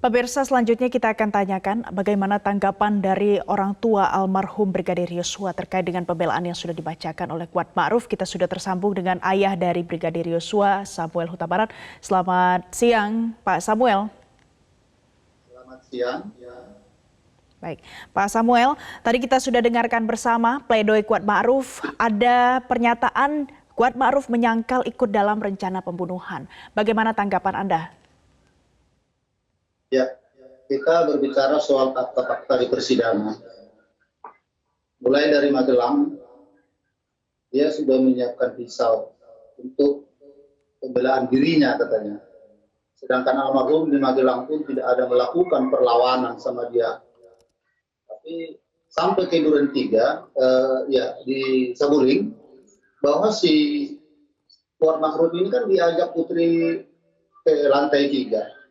Pemirsa, selanjutnya kita akan tanyakan bagaimana tanggapan dari orang tua almarhum Brigadir Yosua terkait dengan pembelaan yang sudah dibacakan oleh Kuat Ma'ruf. Kita sudah tersambung dengan ayah dari Brigadir Yosua, Samuel Huta Barat. Selamat siang, Pak Samuel. Selamat siang. Baik, Pak Samuel, tadi kita sudah dengarkan bersama pledoi Kuat Ma'ruf. Ada pernyataan Kuat Ma'ruf menyangkal ikut dalam rencana pembunuhan. Bagaimana tanggapan Anda? Ya, kita berbicara soal fakta-fakta di persidangan. Mulai dari Magelang, dia sudah menyiapkan pisau untuk pembelaan dirinya katanya. Sedangkan almarhum di Magelang pun tidak ada melakukan perlawanan sama dia. Tapi sampai ke Duren 3, ya di Saguling, bahwa si Kuat Ma'ruf ini kan diajak Putri ke lantai 3.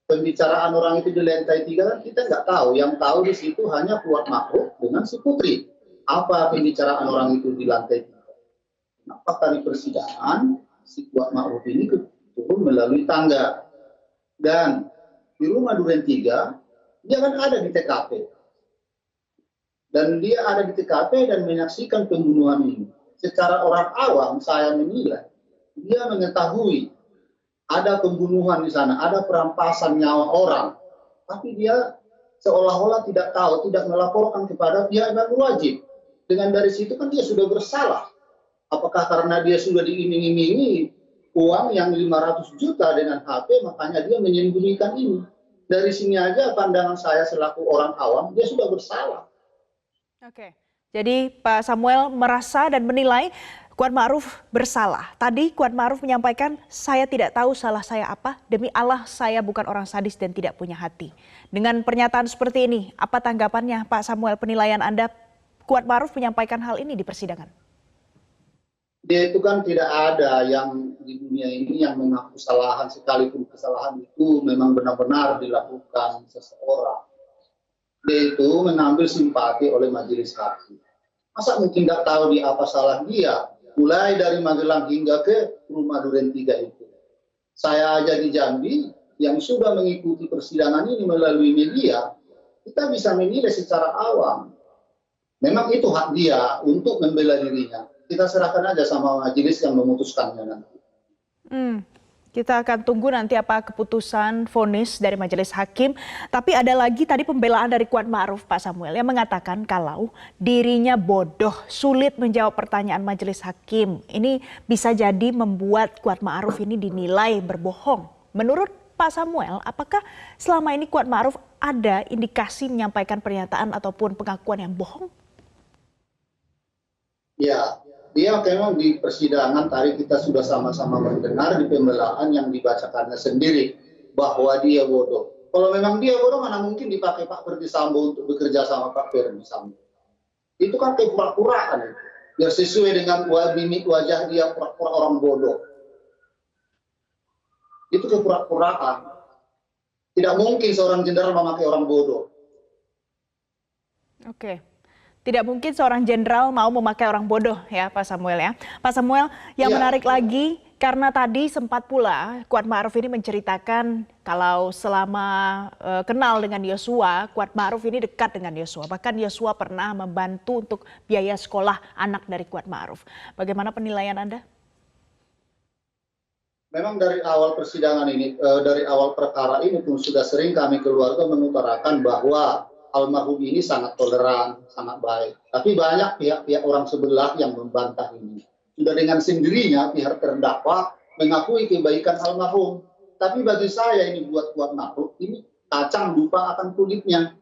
Pembicaraan orang itu di lantai 3 kan kita nggak tahu. Yang tahu di situ hanya Kuat Ma'ruf dengan si Putri. Apa pembicaraan orang itu di lantai 3? Nah, fakta di persidangan, si Kuat Ma'ruf ini turun melalui tangga. Dan di rumah Duren 3, dia kan ada di TKP. Dan dia ada di TKP dan menyaksikan pembunuhan ini. Secara orang awam, saya menilai, dia mengetahui ada pembunuhan di sana, ada perampasan nyawa orang. Tapi dia seolah-olah tidak tahu, tidak melaporkan kepada pihak yang berwajib. Dengan dari situ kan dia sudah bersalah. Apakah karena dia sudah diiming-imingi uang yang 500 juta dengan HP, makanya dia menyembunyikan ini. Dari sini aja pandangan saya selaku orang awam, dia sudah bersalah. Oke, jadi Pak Samuel merasa dan menilai Kuat Ma'ruf bersalah. Tadi Kuat Ma'ruf menyampaikan, saya tidak tahu salah saya apa, demi Allah saya bukan orang sadis dan tidak punya hati. Dengan pernyataan seperti ini, apa tanggapannya Pak Samuel, penilaian Anda? Kuat Ma'ruf menyampaikan hal ini di persidangan. Dia itu kan tidak ada yang di dunia ini yang mengaku kesalahan, sekalipun kesalahan itu memang benar-benar dilakukan seseorang. Dia itu mengambil simpati oleh majelis hakim. Masa mungkin nggak tahu di apa salah dia? Mulai dari Magelang hingga ke rumah Duren 3 itu. Saya aja di Jambi yang sudah mengikuti persidangan ini melalui media, kita bisa menilai secara awam. Memang itu hak dia untuk membela dirinya. Kita serahkan aja sama majelis yang memutuskannya nanti. Kita akan tunggu nanti apa keputusan vonis dari majelis hakim. Tapi ada lagi tadi pembelaan dari Kuat Ma'ruf, Pak Samuel, yang mengatakan kalau dirinya bodoh, sulit menjawab pertanyaan majelis hakim. Ini bisa jadi membuat Kuat Ma'ruf ini dinilai berbohong. Menurut Pak Samuel, apakah selama ini Kuat Ma'ruf ada indikasi menyampaikan pernyataan ataupun pengakuan yang bohong? Ya, dia memang di persidangan tadi kita sudah sama-sama mendengar di pembelaan yang dibacakannya sendiri bahwa dia bodoh. Kalau memang dia bodoh, mana mungkin dipakai Pak Ferdisambo untuk bekerja sama Pak Ferdisambo. Itu kan kepura-puraan. Biar sesuai dengan mimik wajah dia pura-pura orang bodoh. Itu kepura-puraan. Tidak mungkin seorang jenderal memakai orang bodoh. Oke. Tidak mungkin seorang jenderal mau memakai orang bodoh ya Pak Samuel ya. Pak Samuel, yang menarik lagi karena tadi sempat pula Kuat Ma'ruf ini menceritakan kalau selama kenal dengan Yosua, Kuat Ma'ruf ini dekat dengan Yosua. Bahkan Yosua pernah membantu untuk biaya sekolah anak dari Kuat Ma'ruf. Bagaimana penilaian Anda? Memang dari awal persidangan ini, dari awal perkara ini pun sudah sering kami keluarga mengutarakan bahwa almarhum ini sangat toleran, sangat baik. Tapi banyak pihak-pihak orang sebelah yang membantah ini. Sudah dengan sendirinya pihak terdakwa mengakui kebaikan almarhum. Tapi bagi saya ini buat Kuat Ma'ruf, ini kacang lupa akan kulitnya.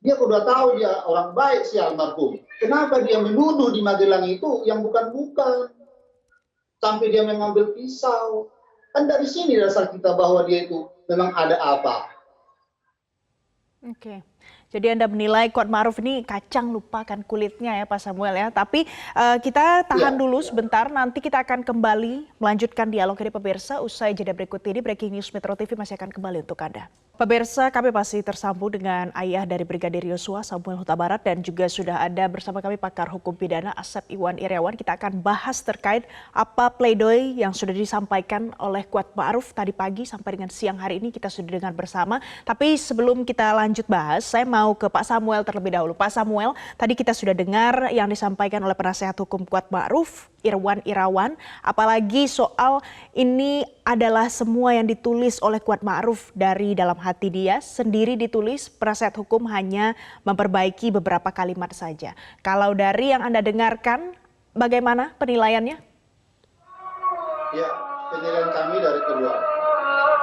Dia sudah tahu dia orang baik si almarhum. Kenapa dia menuduh di Magelang itu yang bukan-bukan? Sampai dia mengambil pisau. Kan dari sini dasar kita bahwa dia itu memang ada apa. Oke. Jadi Anda menilai Kuat Ma'ruf ini kacang lupakan kulitnya ya Pak Samuel ya. Tapi kita tahan dulu sebentar, nanti kita akan kembali melanjutkan dialog ini pemirsa. Usai jeda berikut ini, Breaking News Metro TV masih akan kembali untuk Anda. Pemirsa, kami masih tersambung dengan ayah dari Brigadir Yosua, Samuel Huta Barat, dan juga sudah ada bersama kami pakar hukum pidana Asep Iwan Iriawan. Kita akan bahas terkait apa pledoi yang sudah disampaikan oleh Kuat Ma'ruf tadi pagi sampai dengan siang hari ini kita sudah dengar bersama. Tapi sebelum kita lanjut bahas, saya mau ke Pak Samuel terlebih dahulu. Pak Samuel, tadi kita sudah dengar yang disampaikan oleh penasehat hukum Kuat Ma'ruf, Irwan Irawan, apalagi soal ini adalah semua yang ditulis oleh Kuat Ma'ruf dari dalam hati dia, sendiri ditulis, penasehat hukum hanya memperbaiki beberapa kalimat saja. Kalau dari yang Anda dengarkan, bagaimana penilaiannya? Ya, penilaian kami dari keluarga.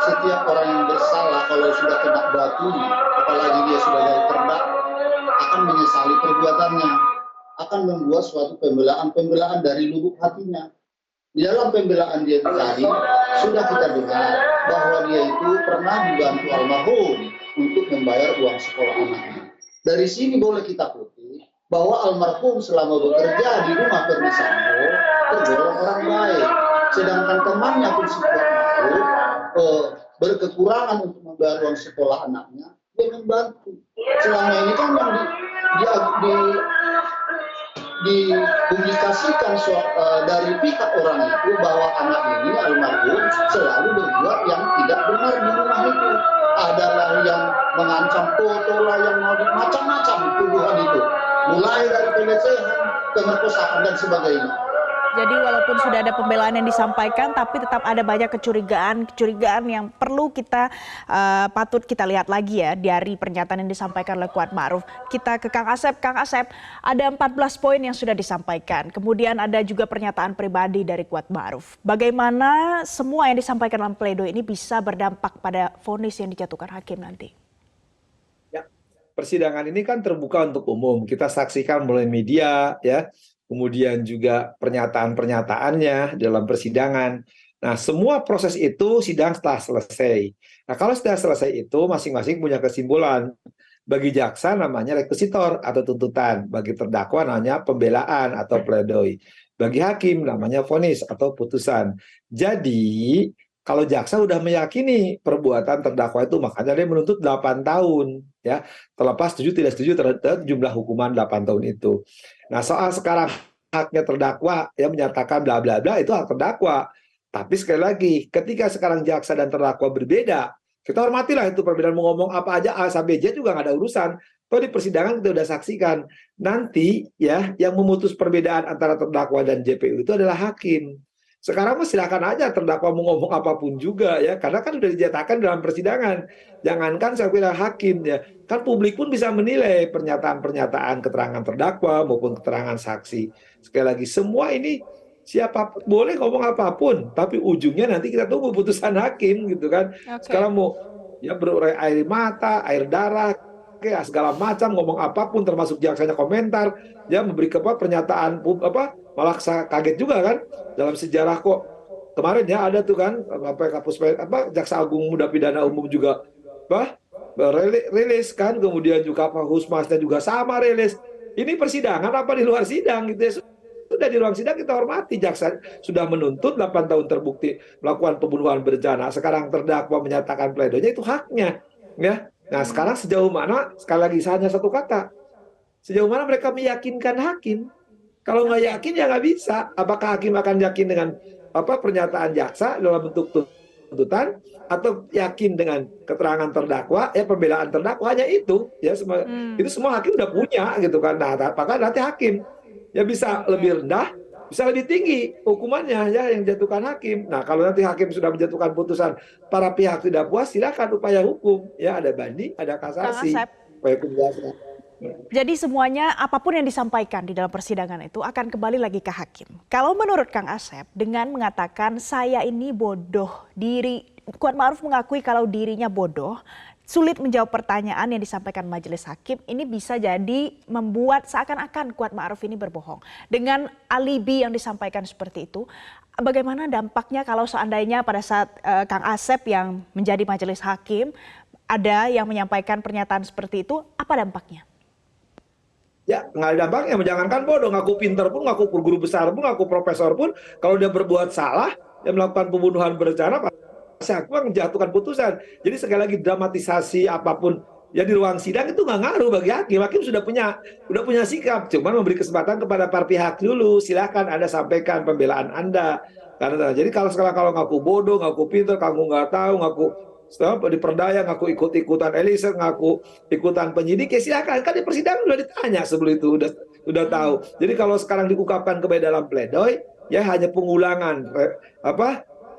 Setiap orang yang bersalah kalau sudah kena batunya, apalagi dia sudah jadi terdakwa, akan menyesali perbuatannya, akan membuat suatu pembelaan dari lubuk hatinya. Di dalam pembelaan dia tadi, sudah kita dengar bahwa dia itu pernah dibantu almarhum untuk membayar uang sekolah anaknya. Dari sini boleh kita kutip bahwa almarhum selama bekerja di rumah Ferdi Sambo tergolong orang baik. Sedangkan temannya pun si Kuat Ma'ruf berkekurangan untuk membayar uang sekolah anaknya, dia membantu. Selama ini kan yang dipublikasikan dari pihak orang itu bahwa anak ini almarhum selalu berbuat yang tidak benar di rumah itu. Adalah yang mengancam foto lah, yang macam-macam tuduhan itu. Mulai dari pelecehan, pemerkosaan dan sebagainya. Jadi walaupun sudah ada pembelaan yang disampaikan, tapi tetap ada banyak kecurigaan yang perlu kita patut kita lihat lagi ya dari pernyataan yang disampaikan oleh Kuat Ma'ruf. Kita ke Kang Asep. Kang Asep, ada 14 poin yang sudah disampaikan. Kemudian ada juga pernyataan pribadi dari Kuat Ma'ruf. Bagaimana semua yang disampaikan dalam pledoi ini bisa berdampak pada vonis yang dijatuhkan hakim nanti? Ya, persidangan ini kan terbuka untuk umum. Kita saksikan melalui media, ya. Kemudian juga pernyataan-pernyataannya dalam persidangan. Nah, semua proses itu sidang setelah selesai. Nah, kalau sudah selesai itu masing-masing punya kesimpulan. Bagi jaksa namanya rekusitor atau tuntutan, bagi terdakwa namanya pembelaan atau pledoi. Bagi hakim namanya vonis atau putusan. Jadi, kalau jaksa sudah meyakini perbuatan terdakwa itu, makanya dia menuntut 8 tahun, ya. Terlepas setuju tidak setuju terhadap jumlah hukuman 8 tahun itu. Nah, soal sekarang haknya terdakwa ya menyatakan bla bla bla, itu hak terdakwa. Tapi sekali lagi, ketika sekarang jaksa dan terdakwa berbeda, kita hormatilah itu perbedaan, mau ngomong apa aja A sampai Z juga nggak ada urusan. Toh di persidangan kita udah saksikan. Nanti ya yang memutus perbedaan antara terdakwa dan JPU itu adalah hakim. Sekarang silakan aja terdakwa mau ngomong apapun juga ya, karena kan sudah dinyatakan dalam persidangan. Jangankan saya kira hakim ya, kan publik pun bisa menilai pernyataan-pernyataan keterangan terdakwa maupun keterangan saksi. Sekali lagi, semua ini siapa boleh ngomong apapun, tapi ujungnya nanti kita tunggu putusan hakim gitu kan. Okay. Sekarang mau ya berurai air mata, air darah, kayak segala macam ngomong apapun, termasuk jaksanya komentar, ya memberi pernyataan malah kaget juga kan dalam sejarah kok kemarin ya ada tuh kan Jaksa Agung Muda Pidana Umum juga rilis kan, kemudian juga Husmasnya juga sama rilis. Ini persidangan apa di luar sidang gitu ya. Sudah di ruang sidang kita hormati, jaksa sudah menuntut 8 tahun terbukti melakukan pembunuhan berencana. Sekarang terdakwa menyatakan pledoinya, itu haknya ya. Nah, sekarang sejauh mana, sekali lagi hanya satu kata, sejauh mana mereka meyakinkan hakim. Kalau nggak yakin ya nggak bisa. Apakah hakim akan yakin dengan pernyataan jaksa dalam bentuk tuntutan, atau yakin dengan keterangan terdakwa, ya pembelaan terdakwa, hanya itu ya. Itu semua hakim udah punya gitu kan. Nah, apakah nanti hakim ya bisa lebih rendah, bisa lebih tinggi hukumannya ya yang jatuhkan hakim. Nah, kalau nanti hakim sudah menjatuhkan putusan, para pihak tidak puas, silakan upaya hukum ya, ada banding, ada kasasi. Upaya hukum biasa. Jadi semuanya apapun yang disampaikan di dalam persidangan itu akan kembali lagi ke hakim. Kalau menurut Kang Asep, dengan mengatakan saya ini bodoh, Kuat Ma'ruf mengakui kalau dirinya bodoh, sulit menjawab pertanyaan yang disampaikan majelis hakim, ini bisa jadi membuat seakan-akan Kuat Ma'ruf ini berbohong. Dengan alibi yang disampaikan seperti itu, bagaimana dampaknya kalau seandainya pada saat Kang Asep yang menjadi majelis hakim, ada yang menyampaikan pernyataan seperti itu, apa dampaknya? Ya, nggak ada dampaknya. Jangankan bodoh, ngaku pinter pun, ngaku guru besar pun, ngaku profesor pun, kalau dia berbuat salah, dia melakukan pembunuhan berencana, hakim menjatuhkan putusan. Jadi sekali lagi dramatisasi apapun ya di ruang sidang itu nggak ngaruh bagi hakim. Hakim sudah punya sikap, cuman memberi kesempatan kepada para pihak dulu. Silakan Anda sampaikan pembelaan Anda. Karena jadi kalau ngaku bodoh, ngaku pintar, kamu nggak tahu, ngaku diperdaya, ngaku ikut-ikutan Eliezer, ngaku ikutan penyidik, ya silakan. Kan di persidangan sudah ditanya sebelum itu, udah tahu. Jadi kalau sekarang diungkapkan kembali dalam pledoi, ya hanya pengulangan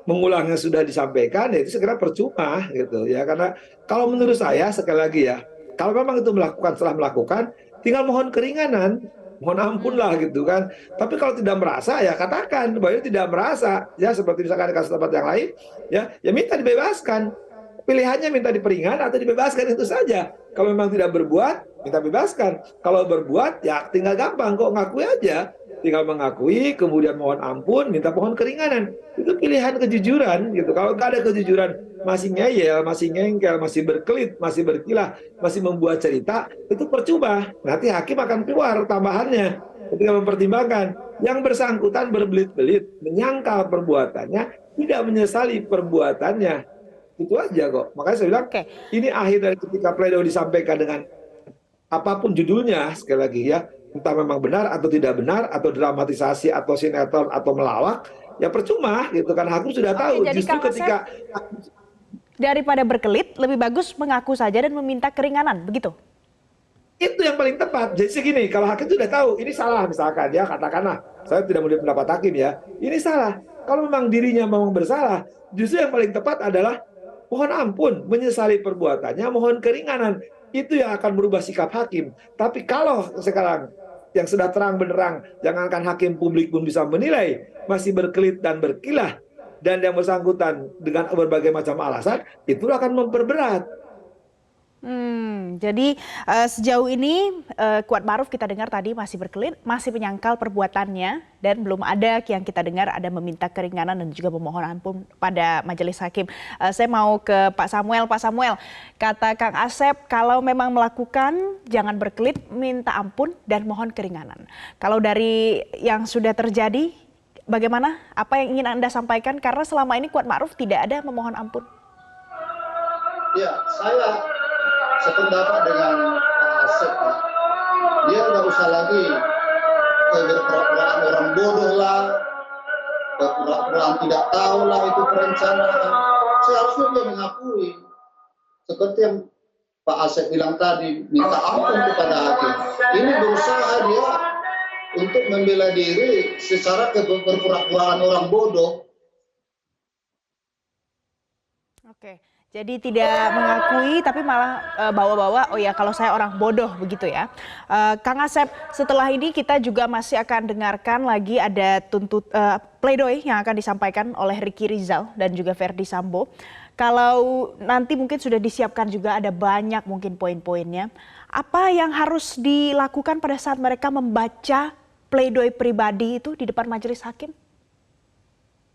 mengulangnya sudah disampaikan, ya itu segera percuma gitu ya. Karena kalau menurut saya sekali lagi ya, kalau memang itu setelah melakukan, tinggal mohon keringanan, mohon ampun lah gitu kan. Tapi kalau tidak merasa ya katakan bahwa tidak merasa, ya seperti misalkan di kasus tempat yang lain, ya minta dibebaskan. Pilihannya minta diperingan atau dibebaskan, itu saja. Kalau memang tidak berbuat, minta bebaskan. Kalau berbuat, ya tinggal gampang kok, ngakui aja. Tinggal mengakui, kemudian mohon ampun, minta pohon keringanan. Itu pilihan kejujuran gitu. Kalau nggak ada kejujuran, masih ngeyel, masih ngengkel, masih berkelit, masih berkilah, masih membuat cerita, itu percuma. Nanti hakim akan keluar tambahannya ketika mempertimbangkan. Yang bersangkutan berbelit-belit, menyangkal perbuatannya, tidak menyesali perbuatannya. Itu aja kok. Makanya saya bilang, ini akhir dari ketika pledoi disampaikan dengan apapun judulnya, sekali lagi ya, entah memang benar atau tidak benar, atau dramatisasi, atau sinetron, atau melawak, ya percuma gitu kan. Hakim sudah tahu. Jadi Justru ketika daripada berkelit, lebih bagus mengaku saja dan meminta keringanan, begitu? itu yang paling tepat. Jadi segini, kalau hakim sudah tahu ini salah, misalkan ya, katakanlah saya tidak menurut pendapat hakim ya, ini salah. Kalau memang dirinya memang bersalah, justru yang paling tepat adalah mohon ampun, menyesali perbuatannya, mohon keringanan. Itu yang akan merubah sikap hakim. Tapi kalau sekarang yang sudah terang benderang, jangankan hakim, publik pun bisa menilai, masih berkelit dan berkilah, dan yang bersangkutan dengan berbagai macam alasan, itu akan memperberat. Jadi sejauh ini Kuatmaruf kita dengar tadi masih berkelit, masih menyangkal perbuatannya, dan belum ada yang kita dengar ada meminta keringanan dan juga memohon ampun pada majelis hakim. Saya mau ke Pak Samuel. Pak Samuel, kata Kang Asep, kalau memang melakukan jangan berkelit, minta ampun dan mohon keringanan. Kalau dari yang sudah terjadi, bagaimana? Apa yang ingin Anda sampaikan? Karena selama ini Kuatmaruf tidak ada memohon ampun. Ya, saya sependapat dengan Pak Asep. Dia nggak usah lagi berpura-puraan orang bodoh lah, berpura-puraan tidak tahu lah itu perencanaan. Seharusnya dia mengakui, seperti yang Pak Asep bilang tadi, minta ampun kepada hakim. Ini berusaha dia untuk membela diri secara berpura-puraan orang bodoh. Oke. Jadi tidak mengakui tapi malah bawa-bawa, oh ya kalau saya orang bodoh begitu ya. Kang Asep, setelah ini kita juga masih akan dengarkan lagi ada pledoi yang akan disampaikan oleh Ricky Rizal dan juga Verdi Sambo. Kalau nanti mungkin sudah disiapkan juga ada banyak mungkin poin-poinnya. Apa yang harus dilakukan pada saat mereka membaca pledoi pribadi itu di depan majelis hakim?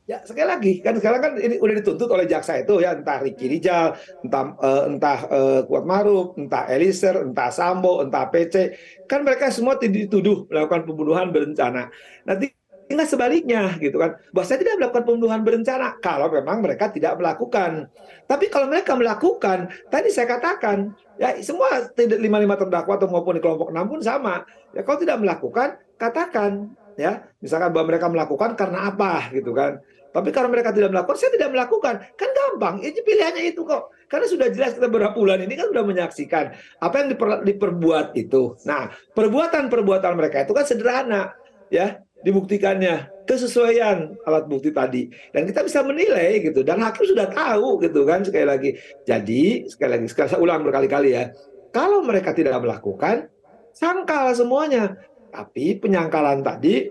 Ya sekali lagi kan sekarang kan ini udah dituntut oleh jaksa itu ya, entah Ricky Rizal, entah Kuatmaruf, entah Eliezer, entah Sambo, entah PC, kan mereka semua dituduh melakukan pembunuhan berencana. Nanti tinggal sebaliknya gitu kan, bahwa saya tidak melakukan pembunuhan berencana kalau memang mereka tidak melakukan. Tapi kalau mereka melakukan, tadi saya katakan ya semua lima terdakwa atau maupun di kelompok 6 pun sama. Ya kalau tidak melakukan, katakan ya, misalkan bahwa mereka melakukan karena apa gitu kan. Tapi kalau mereka tidak melakukan, saya tidak melakukan. Kan gampang, ini pilihannya itu kok. Karena sudah jelas kita beberapa bulan ini kan sudah menyaksikan apa yang diperbuat itu. Nah, perbuatan mereka itu kan sederhana, ya, dibuktikannya kesesuaian alat bukti tadi. Dan kita bisa menilai gitu. Dan hakim sudah tahu gitu kan, sekali lagi. Jadi, sekali lagi saya ulang berkali-kali ya. Kalau mereka tidak melakukan, sangkal semuanya. Tapi penyangkalan tadi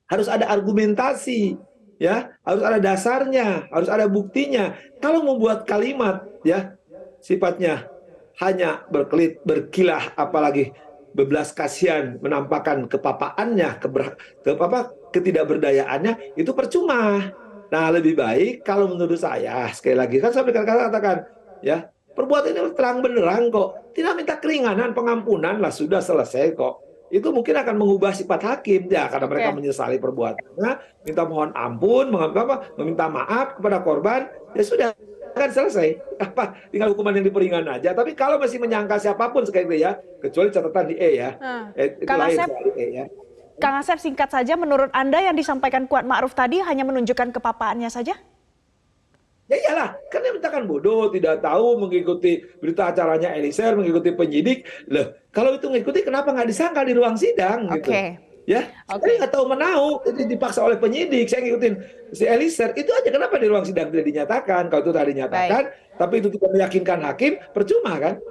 harus ada argumentasi. Ya, harus ada dasarnya, harus ada buktinya. Kalau membuat kalimat ya sifatnya hanya berkelit, berkilah, apalagi bebelas kasihan menampakkan kepapaannya, ketidakberdayaannya, itu percuma. Nah, lebih baik kalau menurut saya, sekali lagi kan saya katakan ya, perbuatan ini terang benderang kok. Tidak minta keringanan, pengampunan lah, sudah selesai kok. itu mungkin akan mengubah sifat hakim ya, karena mereka Oke. menyesali perbuatannya, minta mohon ampun, meminta maaf kepada korban, ya sudah kan selesai. Tinggal hukuman yang diperingan aja. Tapi kalau masih menyangka siapapun sekali itu ya, kecuali catatan di E ya, itu Kang lain Asep, soal di E ya. Kang Asep, singkat saja, menurut Anda yang disampaikan Kuat Ma'ruf tadi hanya menunjukkan kepapaannya saja? Ya iyalah, kan dia mintakan bodoh, tidak tahu, mengikuti berita acaranya Eliezer, mengikuti penyidik. Loh, kalau itu mengikuti, kenapa nggak disangka di ruang sidang gitu? Oke. Ya, Oke. saya nggak tahu menau, itu dipaksa oleh penyidik. Saya ngikutin si Eliezer, itu aja kenapa di ruang sidang tidak dinyatakan? Kalau itu tadi dinyatakan, tapi itu tidak meyakinkan hakim, percuma kan?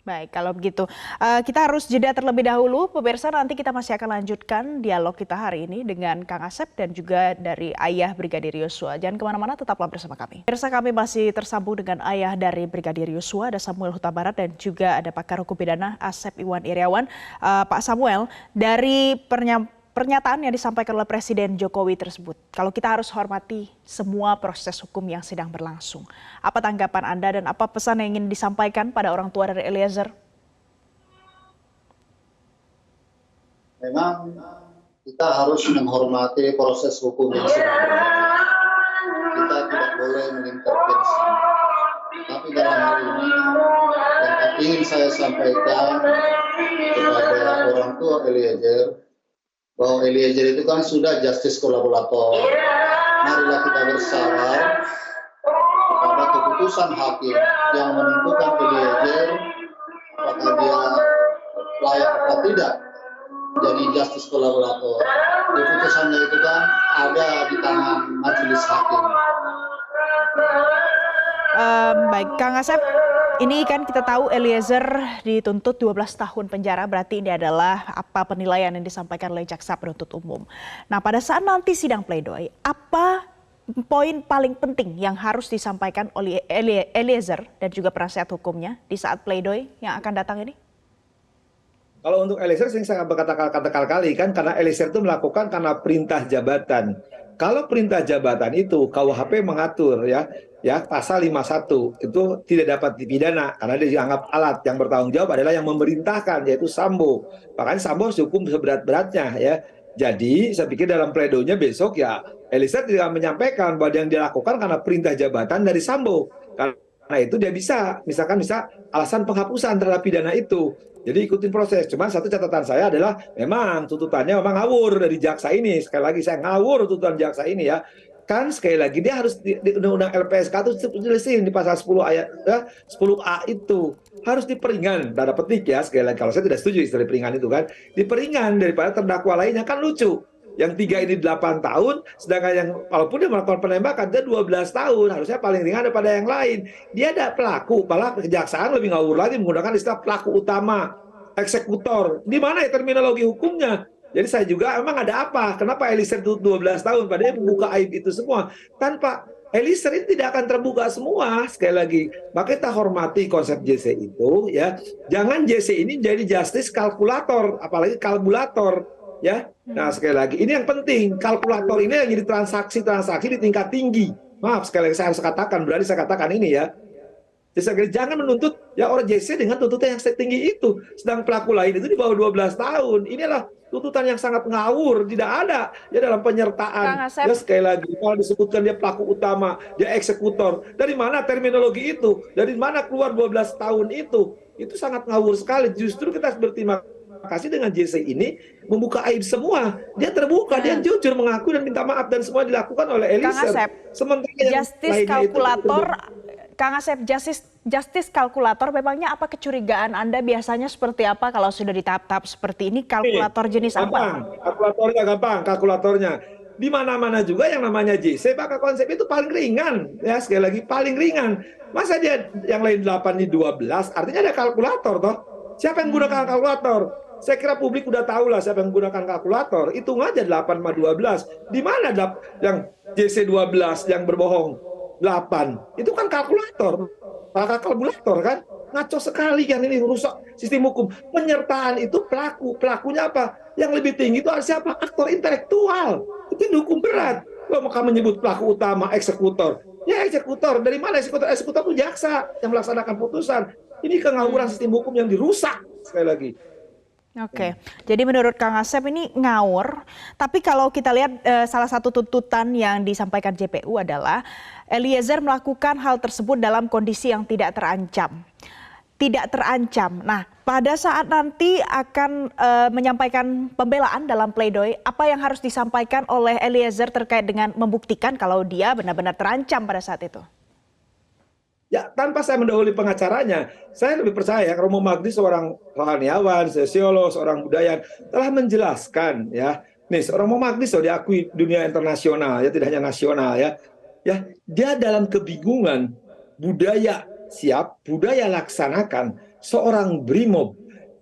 Baik, kalau begitu kita harus jeda terlebih dahulu. Pemirsa, nanti kita masih akan lanjutkan dialog kita hari ini dengan Kang Asep dan juga dari ayah Brigadir Yosua. Jangan kemana-mana, tetaplah bersama kami. Pemirsa, kami masih tersambung dengan ayah dari Brigadir Yosua, ada Samuel Huta Barat dan juga ada pakar hukum pidana Asep Iwan Iryawan. Pak Samuel, dari pernyataan yang disampaikan oleh Presiden Jokowi tersebut, kalau kita harus hormati semua proses hukum yang sedang berlangsung, apa tanggapan Anda dan apa pesan yang ingin disampaikan pada orang tua dari Eliezer? Memang kita harus menghormati proses hukum yang sedang berjalan. Kita tidak boleh mengintervensi. Tapi dalam hal ini, yang ingin saya sampaikan kepada orang tua Eliezer, bahwa Eliezer itu kan sudah justice kolaborator. Marilah kita bersabar kepada keputusan hakim yang menentukan Eliezer apakah dia layak atau tidak menjadi justice kolaborator. Keputusannya itu kan ada di tangan majelis hakim. Baik, Kang Asep, ini kan kita tahu Eliezer dituntut 12 tahun penjara, berarti ini adalah apa penilaian yang disampaikan oleh jaksa penuntut umum. Nah, pada saat nanti sidang pledoi, apa poin paling penting yang harus disampaikan oleh Eliezer dan juga penasihat hukumnya di saat pledoi yang akan datang ini? Kalau untuk Eliezer sering saya kali kan, karena Eliezer itu melakukan karena perintah jabatan. Kalau perintah jabatan itu KUHP mengatur ya pasal 51 itu tidak dapat dipidana karena dia dianggap alat. Yang bertanggung jawab adalah yang memerintahkan, yaitu Sambo. Makanya Sambo hukum seberat-beratnya ya. Jadi saya pikir dalam pledoinya besok ya Eliezer tidak menyampaikan bahwa yang dilakukan karena perintah jabatan dari Sambo. Karena itu dia bisa alasan penghapusan terhadap pidana itu. Jadi ikutin proses. Cuman satu catatan saya adalah memang tuntutannya memang ngawur dari jaksa ini. Sekali lagi saya ngawur tuntutan jaksa ini ya. Kan sekali lagi dia harus di Undang-Undang LPSK itu dijelasin di pasal 10 ayat 10A itu harus diperingan, tanda petik ya. Sekali lagi kalau saya tidak setuju istilah peringan itu kan. Diperingan daripada terdakwa lainnya, kan lucu. Yang 3 ini 8 tahun, sedangkan yang walaupun dia melakukan penembakan dia 12 tahun, harusnya paling ringan daripada yang lain. Dia ada pelaku, malah kejaksaan lebih ngawur lagi menggunakan istilah pelaku utama, eksekutor. Di mana ya terminologi hukumnya? Jadi saya juga emang ada apa? Kenapa Eliezer itu 12 tahun? Padahal membuka aib itu semua. Tanpa Eliezer ini tidak akan terbuka semua. Sekali lagi, maka kita hormati konsep JC itu ya. Jangan JC ini jadi justice kalkulator, apalagi kalkulator. Ya, nah sekali lagi ini yang penting, kalkulator ini yang jadi transaksi di tingkat tinggi. Maaf sekali lagi saya harus katakan, berarti saya katakan ini ya. Jadi jangan menuntut ya orang JC dengan tuntutan yang setinggi itu, sedang pelaku lain itu di bawah 12 tahun. Inilah tuntutan yang sangat ngawur, tidak ada ya dalam penyertaan. Ya sekali lagi kalau disebutkan dia pelaku utama, dia eksekutor, dari mana terminologi itu? Dari mana keluar 12 tahun itu? Itu sangat ngawur sekali. Justru kita harus berterima kasih dengan JC ini membuka aib semua. Dia terbuka, dia jujur mengaku dan minta maaf dan semua dilakukan oleh Eliezer. Sementara justice kalkulator, Kang Asep, justice kalkulator, memangnya apa kecurigaan Anda biasanya seperti apa kalau sudah di tahap-tahap seperti ini? Kalkulator jenis apa? Kalkulatornya gampang, kalkulatornya. Di mana-mana juga yang namanya JC, maka konsep itu paling ringan. Ya, sekali lagi paling ringan. Masa dia yang lain 8 di 12, artinya ada kalkulator toh. Siapa yang menggunakan kalkulator? Saya kira publik udah tahu lah siapa yang menggunakan kalkulator. Hitung aja 8 sama 12. Di mana yang JC 12 yang berbohong 8? Itu kan kalkulator. Kalkulator kan? Ngaco sekali kan, ini rusak sistem hukum. Penyertaan itu pelakunya apa? Yang lebih tinggi itu siapa? Aktor intelektual. Itu hukum berat. Kalau maka menyebut pelaku utama eksekutor. Ya eksekutor. Dari mana eksekutor? Eksekutor itu jaksa yang melaksanakan putusan. Ini kengawuran sistem hukum yang dirusak sekali lagi. Oke, jadi menurut Kang Asep ini ngawur, tapi kalau kita lihat salah satu tuntutan yang disampaikan JPU adalah Eliezer melakukan hal tersebut dalam kondisi yang tidak terancam. Tidak terancam. Nah, pada saat nanti akan menyampaikan pembelaan dalam pledoi, apa yang harus disampaikan oleh Eliezer terkait dengan membuktikan kalau dia benar-benar terancam pada saat itu? Ya, tanpa saya mendahului pengacaranya, saya lebih percaya Romo Magdi seorang rohaniawan, sosiolog, seorang budayawan telah menjelaskan ya. Nih, Romo Magdi sudah diakui dunia internasional ya, tidak hanya nasional ya. Ya, dia dalam kebingungan budaya siap, budaya laksanakan seorang brimob.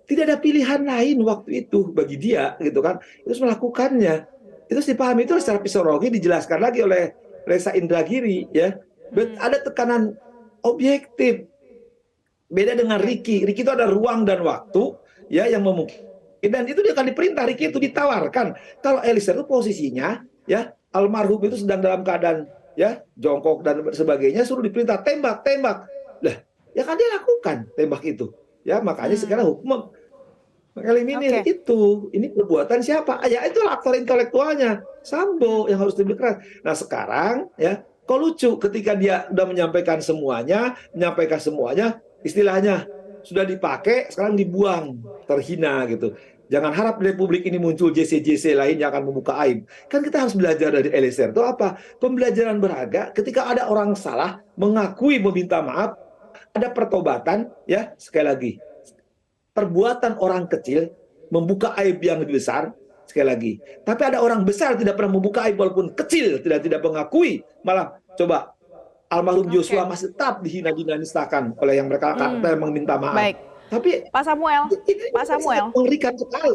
Tidak ada pilihan lain waktu itu bagi dia gitu kan. Itu melakukannya. Itu dipahami itu secara psikologi dijelaskan lagi oleh Reza Indragiri ya. Ada tekanan objektif. Beda dengan Ricky. Ricky itu ada ruang dan waktu ya yang memungkinkan dan itu dia akan diperintah. Ricky itu ditawarkan. Kalau Eliezer itu posisinya ya almarhum itu sedang dalam keadaan ya jongkok dan sebagainya, suruh diperintah tembak. Lah, ya kan dia lakukan tembak itu. Ya, makanya sekarang hukum mengeliminir itu. Ini perbuatan siapa? Ya itu aktor intelektualnya Sambo yang harus lebih keras. Nah, sekarang ya kok lucu ketika dia udah menyampaikan semuanya, istilahnya sudah dipakai, sekarang dibuang, terhina gitu. Jangan harap di Republik ini muncul JC-JC lain yang akan membuka aib. Kan kita harus belajar dari Eliezer. Itu apa? Pembelajaran berharga ketika ada orang salah, mengakui, meminta maaf, ada pertobatan, ya sekali lagi. Perbuatan orang kecil membuka aib yang lebih besar, sekali lagi. Tapi ada orang besar tidak pernah membuka aib walaupun kecil, tidak mengakui, malah coba almarhum Joshua masih tetap dihina dinistakan oleh yang mereka meminta maaf. Baik. Tapi Pak Samuel, mengerikan sekali.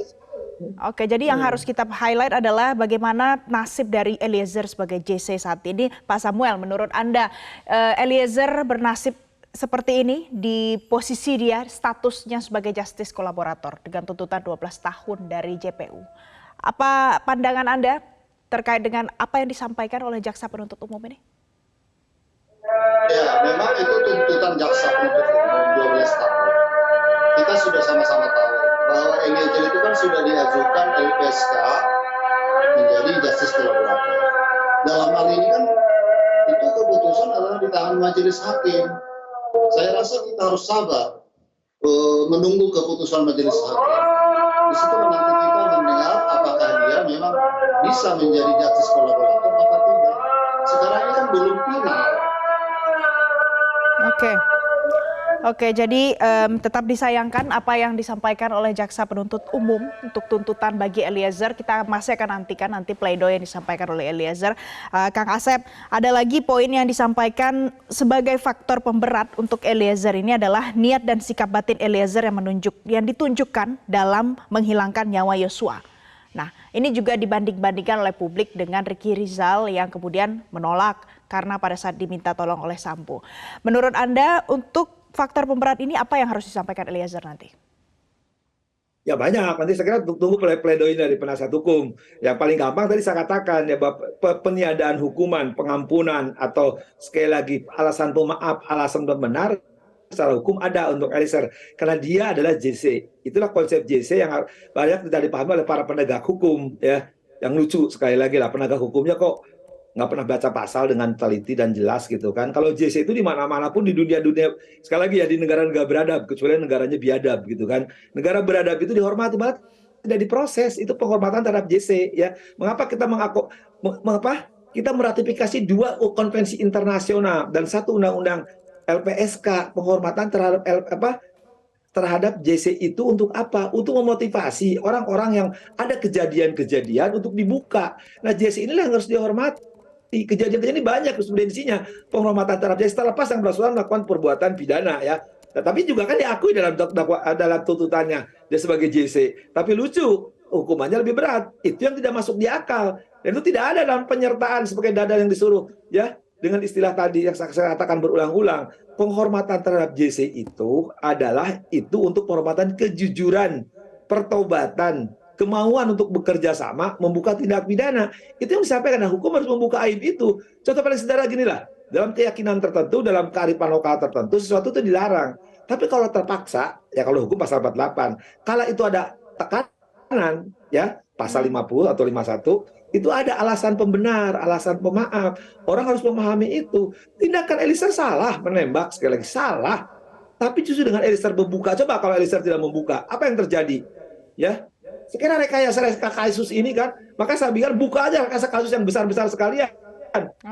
Oke, jadi yang harus kita highlight adalah bagaimana nasib dari Eliezer sebagai JC saat ini. Pak Samuel, menurut Anda Eliezer bernasib seperti ini di posisi dia statusnya sebagai justice kolaborator dengan tuntutan 12 tahun dari JPU. Apa pandangan Anda terkait dengan apa yang disampaikan oleh jaksa penuntut umum ini? Ya, memang itu tuntutan jaksa penuntut umum 12 tahun. Kita sudah sama-sama tahu bahwa Eliezer itu kan sudah diajukan LPSK menjadi justice kolaborator. Dalam hal ini kan itu keputusan adalah di tangan majelis hakim. Saya rasa kita harus sabar menunggu keputusan majelis hakim. Di situ nanti kita mendengar apakah dia memang bisa menjadi justice kolaborator atau tidak. Sekarang ini kan belum final. Oke, jadi tetap disayangkan apa yang disampaikan oleh jaksa penuntut umum untuk tuntutan bagi Eliezer. Kita masih akan nantikan nanti pledoi yang disampaikan oleh Eliezer. Kang Asep, ada lagi poin yang disampaikan sebagai faktor pemberat untuk Eliezer ini adalah niat dan sikap batin Eliezer yang ditunjukkan dalam menghilangkan nyawa Yosua. Nah, ini juga dibanding-bandingkan oleh publik dengan Ricky Rizal yang kemudian menolak karena pada saat diminta tolong oleh Sambo. Menurut Anda untuk faktor pemberat ini apa yang harus disampaikan Eliezer nanti? Ya banyak, nanti saya kira tunggu pledoi dari penasihat hukum. Yang paling gampang tadi saya katakan ya peniadaan hukuman, pengampunan atau sekali lagi alasan pemaaf, alasan benar secara hukum ada untuk Eliezer karena dia adalah JC. Itulah konsep JC yang banyak tidak dipahami oleh para penegak hukum ya. Yang lucu sekali lagi lah penegak hukumnya kok nggak pernah baca pasal dengan teliti dan jelas gitu kan. Kalau JC itu di mana-mana pun di dunia-dunia, sekali lagi ya di negara-negara beradab, kecuali negaranya biadab gitu kan. Negara beradab itu dihormati banget, tidak diproses, itu penghormatan terhadap JC ya. Mengapa kita meratifikasi 2 konvensi internasional dan 1 undang-undang LPSK, penghormatan terhadap JC itu untuk apa? Untuk memotivasi orang-orang yang ada kejadian-kejadian untuk dibuka. Nah JC inilah yang harus dihormati. Kejadian-kejadian ini banyak jurisprudensinya, penghormatan terhadap JC terlepas yang bersangkutan melakukan perbuatan pidana ya. Tapi juga kan diakui dalam tuntutannya dia sebagai JC. Tapi lucu, hukumannya lebih berat. Itu yang tidak masuk di akal. Dan itu tidak ada dalam penyertaan sebagai dada yang disuruh ya. Dengan istilah tadi yang saya katakan berulang-ulang, penghormatan terhadap JC itu adalah untuk penghormatan kejujuran, pertobatan, kemauan untuk bekerja sama, membuka tindak pidana. Itu yang disampaikan. Nah, hukum harus membuka aib itu. Contoh paling sederhana gini lah, dalam keyakinan tertentu, dalam kearifan lokal tertentu, sesuatu itu dilarang. Tapi kalau terpaksa, ya kalau hukum pasal 48, kalau itu ada tekanan, ya pasal 50 atau 51 itu ada alasan pembenar, alasan pemaaf. Orang harus memahami itu. Tindakan Eliezer salah menembak, sekali lagi salah. Tapi justru dengan Eliezer membuka, coba kalau Eliezer tidak membuka, apa yang terjadi? Ya, sekira rekayasa kasus ini kan, maka saya bilang buka aja rekayasa kasus yang besar-besar sekalian.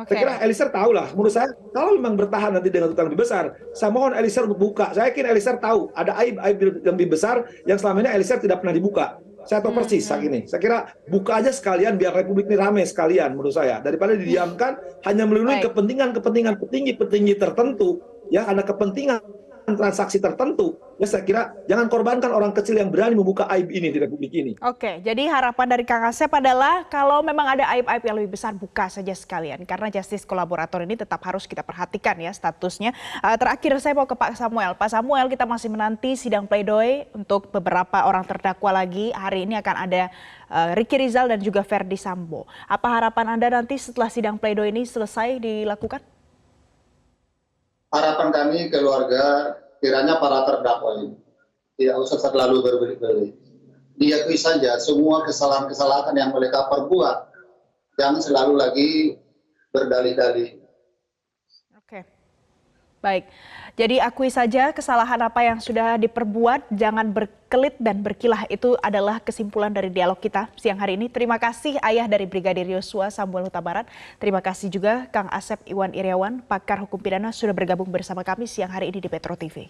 Saya kira Eliezer tahu lah. Menurut saya, kalau memang bertahan nanti dengan utang lebih besar, saya mohon Eliezer untuk buka. Saya yakin Eliezer tahu ada aib-aib yang lebih besar yang selama ini Eliezer tidak pernah dibuka. Saya tahu persis saat ini. Saya kira buka aja sekalian biar Republik ini ramai sekalian menurut saya. Daripada didiamkan hanya melindungi kepentingan petinggi tertentu. Ya, karena kepentingan transaksi tertentu, ya saya kira jangan korbankan orang kecil yang berani membuka aib ini di Republik ini. Oke, jadi harapan dari Kang Asep adalah kalau memang ada aib-aib yang lebih besar, buka saja sekalian. Karena justice kolaborator ini tetap harus kita perhatikan ya statusnya. Terakhir saya mau ke Pak Samuel. Pak Samuel, kita masih menanti sidang pledoi untuk beberapa orang terdakwa lagi. Hari ini akan ada Ricky Rizal dan juga Verdi Sambo. Apa harapan Anda nanti setelah sidang pledoi ini selesai dilakukan? Harapan kami keluarga kiranya para terdakwa ini tidak usah terlalu berbelit-belit. Diakui saja semua kesalahan-kesalahan yang mereka perbuat. Jangan selalu lagi berdalih-dalih. Oke, baik. Jadi akui saja kesalahan apa yang sudah diperbuat, jangan berkelit dan berkilah. Itu adalah kesimpulan dari dialog kita siang hari ini. Terima kasih ayah dari Brigadir Yosua, Samuel Huta Barat. Terima kasih juga Kang Asep Iwan Iryawan, pakar hukum pidana sudah bergabung bersama kami siang hari ini di Metro TV.